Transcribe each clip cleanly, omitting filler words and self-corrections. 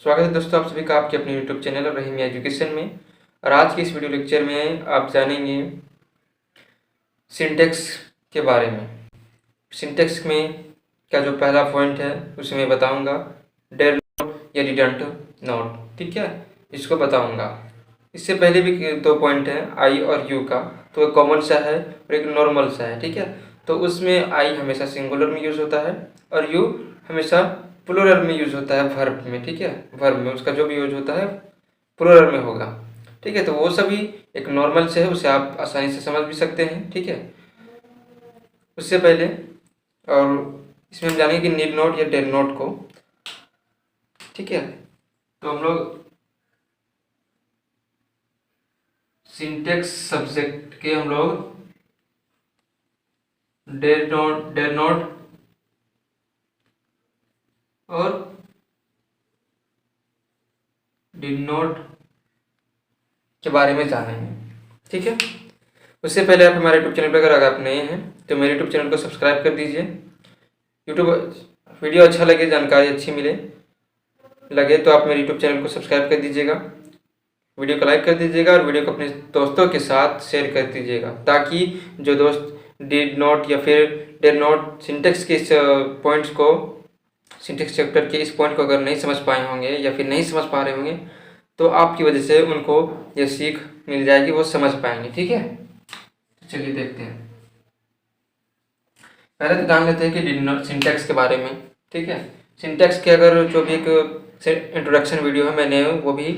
स्वागत है दोस्तों आप सभी का आपके अपने यूट्यूब चैनल रहीम एजुकेशन में। और आज के इस वीडियो लेक्चर में आप जानेंगे सिंटेक्स के बारे में। सिंटेक्स में का जो पहला पॉइंट है उसे मैं बताऊंगा, डेड नोट या डिडंट नोट, ठीक है, इसको बताऊंगा। इससे पहले भी दो पॉइंट है, आई और यू का, तो एक कॉमन सा है और एक नॉर्मल सा है, ठीक है। तो उसमें आई हमेशा सिंगुलर में यूज़ होता है और यू हमेशा प्लूरल में यूज होता है, वर्ब में, ठीक है। वर्ब में उसका जो भी यूज होता है प्लूरल में होगा, ठीक है। तो वो सभी एक नॉर्मल से है, उसे आप आसानी से समझ भी सकते हैं, ठीक है। उससे पहले और इसमें हम जानेंगे कि नीड नोट या डेड नोट को, ठीक है। तो हम लोग सिंटेक्स सब्जेक्ट के हम लोग डेड नोट और डिड नोट के बारे में जानेंगे, ठीक है। उससे पहले आप हमारे यूट्यूब चैनल पर अगर आप नए हैं तो मेरे यूट्यूब चैनल को सब्सक्राइब कर दीजिए। यूट्यूब वीडियो अच्छा लगे, जानकारी अच्छी लगे तो आप मेरे यूट्यूब चैनल को सब्सक्राइब कर दीजिएगा, वीडियो को लाइक कर दीजिएगा और वीडियो को अपने दोस्तों के साथ शेयर कर दीजिएगा, ताकि जो दोस्त डिड नोट या फिर डेड नोट सिंटेक्स के इस पॉइंट्स को, सिंटेक्स चैप्टर के इस पॉइंट को अगर नहीं समझ पाए होंगे या फिर नहीं समझ पा रहे होंगे तो आपकी वजह से उनको ये सीख मिल जाएगी, वो समझ पाएंगे, ठीक है। तो चलिए देखते हैं। पहले तो जान लेते हैं कि डिड नोट सिंटेक्स के बारे में, ठीक है। सिंटेक्स के अगर जो भी एक इंट्रोडक्शन वीडियो है मैंने वो भी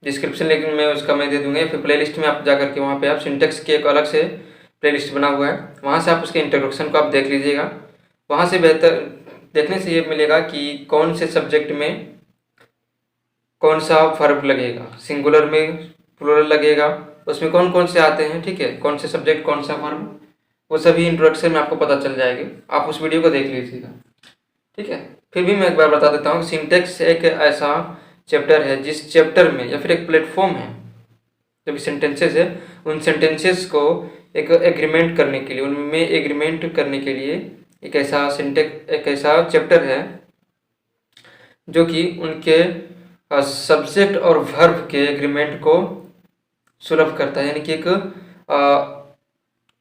डिस्क्रिप्शन लिंक में उसका मैं दे दूंगा, फिर प्लेलिस्ट में आप जाकर के वहाँ पे आप सिंटेक्स की एक अलग से प्लेलिस्ट बना हुआ है, वहाँ से आप उसके इंट्रोडक्शन को आप देख लीजिएगा। वहाँ से बेहतर देखने से ये मिलेगा कि कौन से सब्जेक्ट में कौन सा वर्ब लगेगा, सिंगुलर में प्लूरल लगेगा, उसमें कौन कौन से आते हैं, ठीक है, कौन से सब्जेक्ट कौन सा वर्ब, वो सभी इंट्रोडक्शन में आपको पता चल जाएगी। आप उस वीडियो को देख लीजिएगा, ठीक है। फिर भी मैं एक बार बता देता हूँ, सिंटेक्स एक ऐसा चैप्टर है जिस चैप्टर में या फिर एक प्लेटफॉर्म है, जो भी सेंटेंसेस है उन सेंटेंसेस को एक एग्रीमेंट करने के लिए, उनमें एग्रीमेंट करने के लिए एक ऐसा चैप्टर है जो कि उनके सब्जेक्ट और वर्ब के एग्रीमेंट को सुलभ करता है, यानी कि एक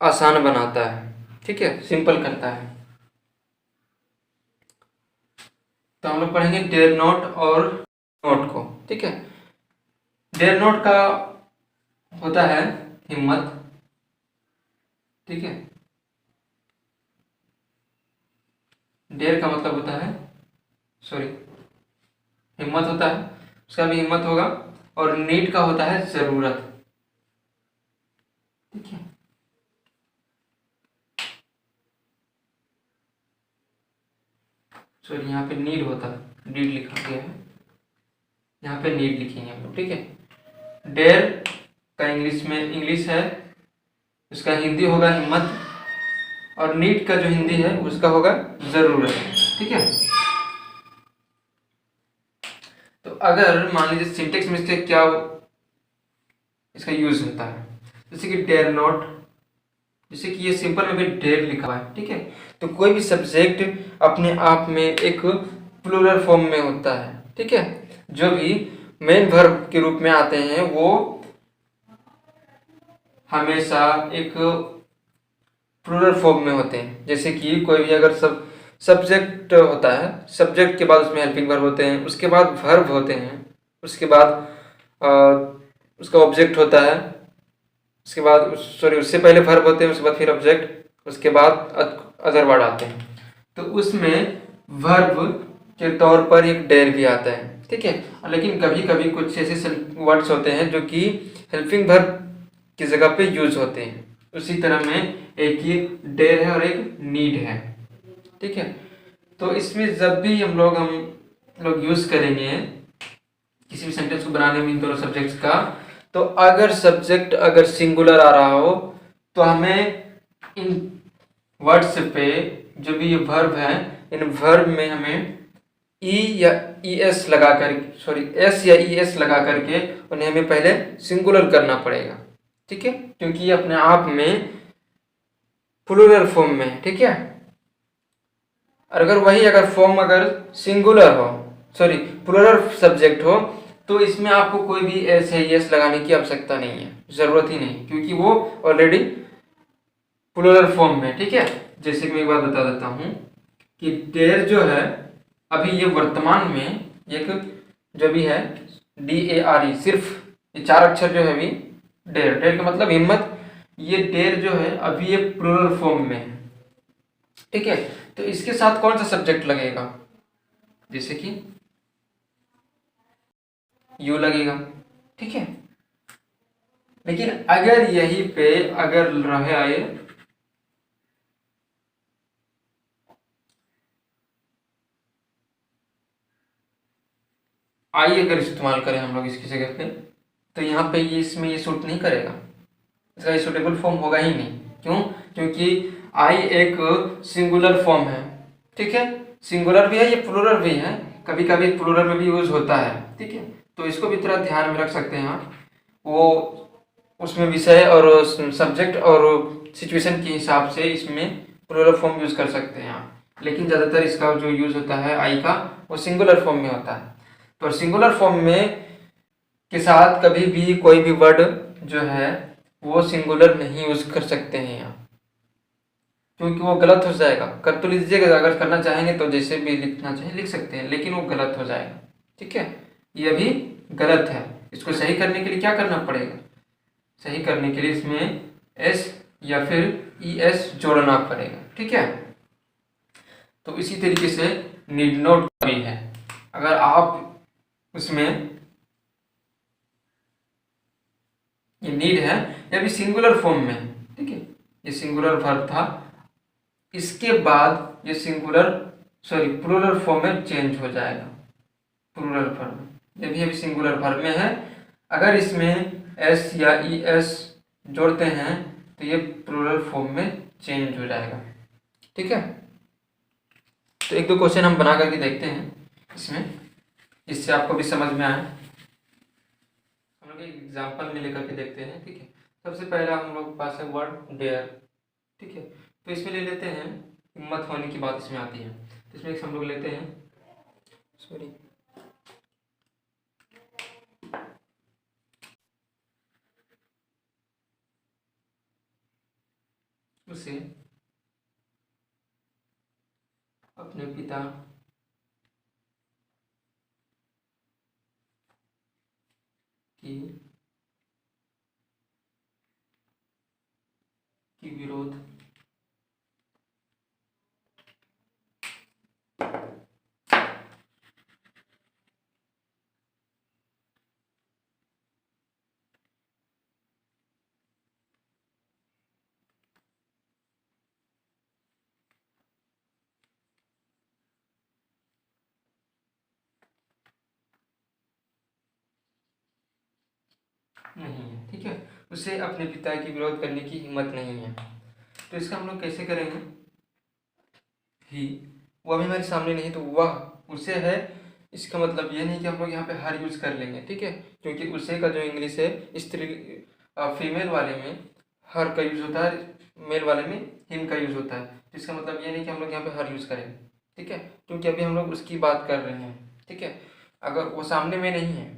आसान बनाता है, ठीक है, सिंपल करता है। तो हम लोग पढ़ेंगे डेड नोट और नोट को, ठीक है। डेड नोट का होता है हिम्मत, ठीक है। डेर का मतलब होता है हिम्मत होता है, उसका भी हिम्मत होगा। और नीड का होता है जरूरत, ठीक है। सॉरी, यहाँ पे नीड होता है, नीड लिखा गया है, यहाँ पे नीड लिखेंगे हम लोग, ठीक है। डेर का इंग्लिश है, उसका हिंदी होगा हिम्मत, और नीड का जो हिंदी है उसका होगा जरूरत, ठीक है। तो अगर मान लीजिए सिंटेक्स में से क्या इसका यूज होता है, जैसे कि डेयर नॉट, जैसे कि ये सिंपल में भी डेयर लिखा हुआ है, ठीक है। तो कोई भी सब्जेक्ट अपने आप में एक प्लूरल फॉर्म में होता है, ठीक है। जो भी मेन वर्ब के रूप में आते हैं वो हमेशा एक प्लूरल फॉर्म में होते हैं। जैसे कि कोई भी अगर सब्जेक्ट होता है, सब्जेक्ट के बाद उसमें हेल्पिंग वर्ब होते हैं, उसके बाद वर्ब होते हैं, उसके बाद उसका ऑब्जेक्ट होता है, उसके बाद उससे पहले वर्ब होते हैं, उसके बाद फिर ऑब्जेक्ट, उसके बाद अदर वर्ड आते हैं। तो उसमें वर्ब के तौर पर एक डेर भी आता है, ठीक है। लेकिन कभी कभी कुछ ऐसे वर्ड्स होते हैं जो कि हेल्पिंग वर्ब की जगह पे यूज होते हैं। उसी तरह में एक ही डेर है और एक नीड है, ठीक है। तो इसमें जब भी हम लोग यूज करेंगे किसी भी सेंटेंस को बनाने में इन दोनों सब्जेक्ट्स का, तो अगर सब्जेक्ट अगर सिंगुलर आ रहा हो तो हमें इन वर्ड्स पे जो भी ये वर्ब है, इन वर्ब में हमें एस या ई एस लगा करके उन्हें हमें पहले सिंगुलर करना पड़ेगा, ठीक है, क्योंकि ये अपने आप में प्लूरल फॉर्म में है, ठीक है। और अगर फॉर्म अगर सिंगुलर हो सॉरी प्लूरल सब्जेक्ट हो, तो इसमें आपको कोई भी एस है यस लगाने की आवश्यकता नहीं है, जरूरत ही नहीं, क्योंकि वो ऑलरेडी प्लूरल फॉर्म में। ठीक है, जैसे कि मैं एक बात बता देता हूँ कि देर जो है अभी ये वर्तमान में एक जो भी है DARE, सिर्फ ये 4 अक्षर जो है अभी डेर, डेर का मतलब हिम्मत, ये डेर जो है अभी ये प्लूरल फॉर्म में है। ठीक है, तो इसके साथ कौन सा सब्जेक्ट लगेगा, जैसे कि यू लगेगा। ठीक है, लेकिन अगर यहीं पे अगर रहे आए आई अगर इस्तेमाल करें हम लोग इसकी जगह पे, तो यहाँ पे ये इसमें ये सूट नहीं करेगा, इसका सूटेबल फॉर्म होगा ही नहीं। क्यों? क्योंकि आई एक सिंगुलर फॉर्म है। ठीक है, सिंगुलर भी है, ये प्लूरल भी है, कभी कभी प्लूरल में भी यूज होता है। ठीक है, तो इसको भी थोड़ा ध्यान में रख सकते हैं आप। वो उसमें विषय और सब्जेक्ट और सिचुएशन के हिसाब से इसमें प्लूरल फॉर्म यूज कर सकते हैं आप, लेकिन ज़्यादातर इसका जो यूज होता है आई का, वो सिंगुलर फॉर्म में होता है। तो सिंगुलर फॉर्म में के साथ कभी भी कोई भी वर्ड जो है वो सिंगुलर नहीं यूज कर सकते हैं यहाँ, क्योंकि वो गलत हो जाएगा। कर तो लीजिएगा, अगर करना चाहेंगे तो जैसे भी लिखना चाहिए लिख सकते हैं, लेकिन वो गलत हो जाएगा। ठीक है, ये भी गलत है, इसको सही करने के लिए क्या करना पड़ेगा, सही करने के लिए इसमें एस या फिर ES जोड़ना पड़ेगा। ठीक है, तो इसी तरीके से नीड नोट भी है, अगर आप उसमें ये नीड है ये भी सिंगुलर फॉर्म में। ठीक है, ये सिंगुलर वर्ब था, इसके बाद ये सिंगुलर सॉरी प्लूरल फॉर्म में चेंज हो जाएगा। प्लूरल वर्ब ये भी अभी सिंगुलर वर्ब में है, अगर इसमें एस या ES जोड़ते हैं तो ये प्लूरल फॉर्म में चेंज हो जाएगा। ठीक है, तो एक दो क्वेश्चन हम बना करके देखते हैं इसमें, जिससे आपको भी समझ में आए। हम लोग एक एग्जाम्पल में लेकर के देखते हैं। ठीक है, सबसे पहला हम लोग के पास है वर्ड डेयर। ठीक है, तो इसमें ले लेते हैं, हिम्मत होने की बात इसमें आती है, तो इसमें हम लोग लेते हैं सॉरी उसे अपने पिता की विरोध नहीं है। ठीक है, उसे अपने पिता की विरोध करने की हिम्मत नहीं है, तो इसका हम लोग कैसे करेंगे, ही, वो अभी हमारे सामने नहीं तो वह उसे है, इसका मतलब ये नहीं कि हम लोग यहाँ पे हर यूज कर लेंगे। ठीक है, क्योंकि उसे का जो इंग्लिश है स्त्री फीमेल वाले में हर का यूज होता है, मेल वाले में हिम का यूज होता है, तो इसका मतलब ये नहीं कि हम लोग यहाँ पे हर यूज करेंगे। ठीक है, क्योंकि अभी हम लोग उसकी बात कर रहे हैं। ठीक है, अगर वो सामने में नहीं है,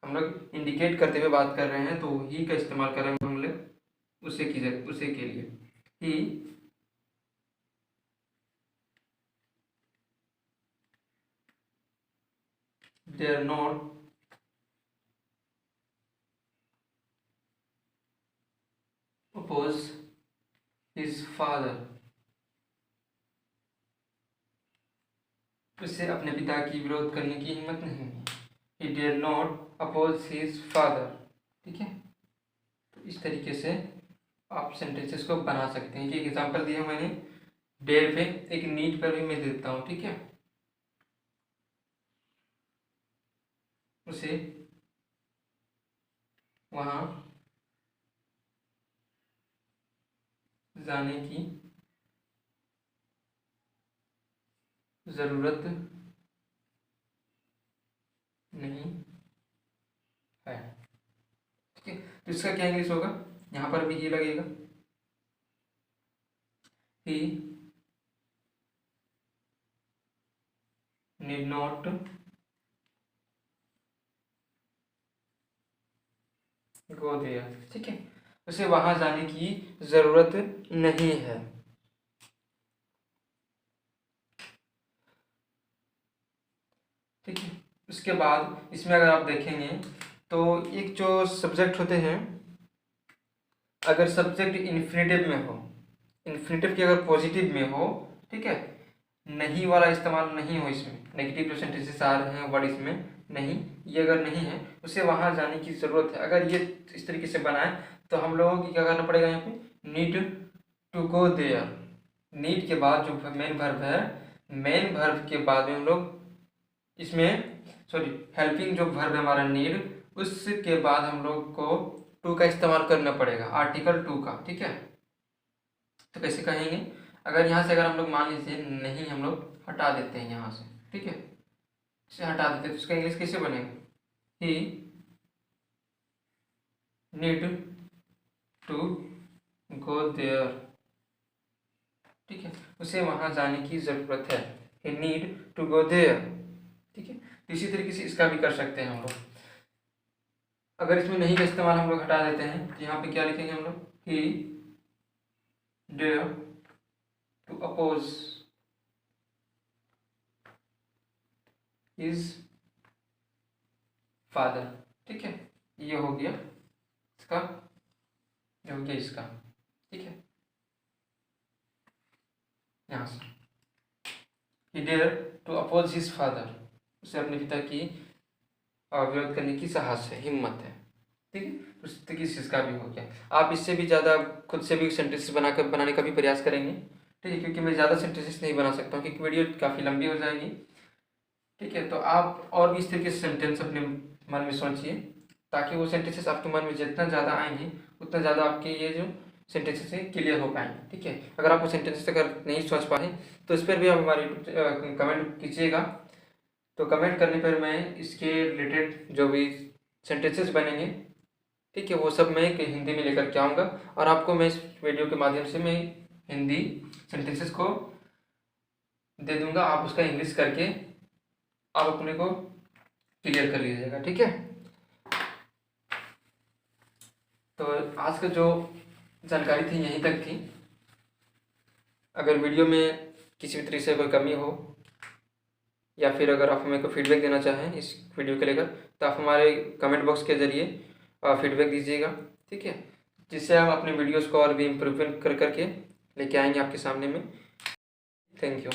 हम लोग इंडिकेट करते हुए बात कर रहे हैं, तो ही का इस्तेमाल करेंगे हम लोग उसे के लिए। ही dare not oppose his father, उसे अपने पिता की विरोध करने की हिम्मत नहीं है। He dare not oppose his father। ठीक है, तो इस तरीके से आप सेंटेंसेस को बना सकते हैं। कि एक एग्जांपल दिया मैंने डेयर पे, एक नीड पर भी मैं देता हूँ। ठीक है, उसे वहाँ जाने की ज़रूरत नहीं है। ठीक है, तो इसका क्या इंग्लिश होगा, यहाँ पर भी ये लगेगा, ही need not गो देयर, ठीक है, उसे वहां जाने की जरूरत नहीं है। ठीक है, उसके बाद इसमें अगर आप देखेंगे तो एक जो सब्जेक्ट होते हैं, अगर सब्जेक्ट इन्फिनेटिव में हो, इन्फिनेटिव की अगर पॉजिटिव में हो, ठीक है, नहीं वाला इस्तेमाल नहीं हो, इसमें नेगेटिव जो सेंटेंसेस आ रहे हैं वर्ड इसमें नहीं, ये अगर नहीं है उसे वहां जाने की जरूरत है। अगर ये इस तरीके से बनाए तो हम लोगों को क्या करना पड़ेगा, यहाँ पे need to go there, need के बाद जो मेन वर्ब है, मेन वर्ब के बाद में हम लोग इसमें सॉरी हेल्पिंग जो वर्ब है हमारा नीड, उसके बाद हम लोग को टू का इस्तेमाल करना पड़ेगा, आर्टिकल टू का। ठीक है, तो कैसे कहेंगे, अगर यहाँ से अगर हम लोग मान लीजिए नहीं हम लोग हटा देते हैं यहाँ से, ठीक है, इसे हटा देते हैं तो उसका इंग्लिश कैसे बनेगा, ही नीड टू गो देयर, ठीक है, उसे वहां जाने की जरूरत है, ही नीड टू गो देयर। ठीक है, इसी तरीके से इसका भी कर सकते हैं हम लोग। अगर इसमें नहीं का इस्तेमाल हम लोग हटा देते हैं तो यहाँ पे क्या लिखेंगे हम लोग, he dare to oppose his father. ठीक है, ये हो गया इसका, ये हो गया इसका। ठीक है, यहाँ से he dare to oppose his father, उसे अपने पिता की विरोध करने की साहस है, हिम्मत है। ठीक है, उस तरीके से इसका भी हो गया। आप इससे भी ज़्यादा खुद से भी सेंटेंसेस बनाने का भी प्रयास करेंगे। ठीक है, क्योंकि मैं ज़्यादा सेंटेंसेस नहीं बना सकता हूँ क्योंकि वीडियो काफ़ी लंबी हो जाएगी। ठीक है, तो आप और भी इस तरीके से सेंटेंस अपने मन में सोचिए ताकि वो सेंटेंसेस आपके मन में जितना ज़्यादा आएंगे उतना ज़्यादा आपके ये जो सेंटेंसेस है क्लियर हो पाएंगे। ठीक है, अगर आप वो सेंटेंसेस अगर नहीं सोच पाए तो इस पर भी आप हमारे कमेंट कीजिएगा। तो कमेंट करने पर मैं इसके रिलेटेड जो भी सेंटेंसेस बनेंगे, ठीक है, वो सब मैं हिंदी में लेकर के आऊँगा और आपको मैं इस वीडियो के माध्यम से मैं हिंदी सेंटेंसेस को दे दूँगा। आप उसका इंग्लिश करके आप अपने को क्लियर कर लीजिएगा। ठीक है, तो आज का जो जानकारी थी यहीं तक थी। अगर वीडियो में किसी भी तरीके से कोई कमी हो या फिर अगर आप हमें को फीडबैक देना चाहें इस वीडियो को लेकर तो आप हमारे कमेंट बॉक्स के ज़रिए फीडबैक दीजिएगा। ठीक है, जिससे हम अपने वीडियोस को और भी इम्प्रूवमेंट कर करके लेके आएंगे आपके सामने में। Thank you.